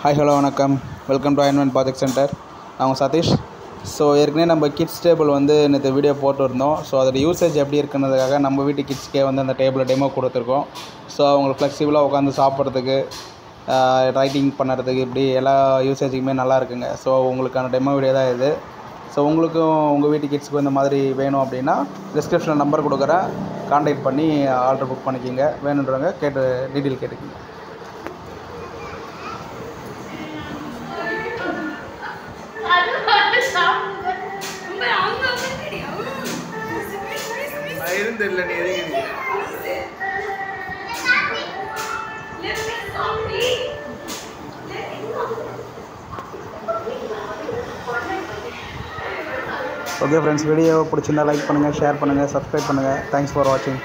Hi hello வணக்கம். Welcome to Iron Man project centre. நான் உங்கள் சதீஷ். ஸோ ஏற்கனவே நம்ம கிட்ஸ் டேபிள் வந்து நேற்று வீடியோ போட்டுருந்தோம். ஸோ அதோட யூசேஜ் எப்படி இருக்குன்றதுக்காக நம்ம வீட்டு கிட்ஸ்க்கே வந்து அந்த டேபிளை டெமோ கொடுத்துருக்கோம். ஸோ அவங்களுக்கு ஃப்ளெக்சிபிளாக உட்காந்து சாப்பிட்றதுக்கு, ரைட்டிங் பண்ணுறதுக்கு, இப்படி எல்லா யூசேஜுக்குமே நல்லா இருக்குங்க. ஸோ உங்களுக்கான டெமோ வீடியோ தான் இது. ஸோ உங்களுக்கும் உங்கள் வீட்டு கிட்ஸுக்கும் இந்த மாதிரி வேணும் அப்படின்னா டிஸ்கிரிப்ஷனில் நம்பர் கொடுக்குறேன், கான்டாக்ட் பண்ணி ஆர்டர் புக் பண்ணிக்கிங்க. வேணுன்றவங்க டீட்டெயில் கேட்டுக்கிங்க. இருந்தில்ல நீ எதுக்கு ஓகே ஃப்ரெண்ட்ஸ், வீடியோ பிடிச்சிருந்தா லைக் பண்ணுங்கள், ஷேர் பண்ணுங்கள், சப்ஸ்கிரைப் பண்ணுங்கள். தேங்க்ஸ் ஃபார் வாட்சிங்.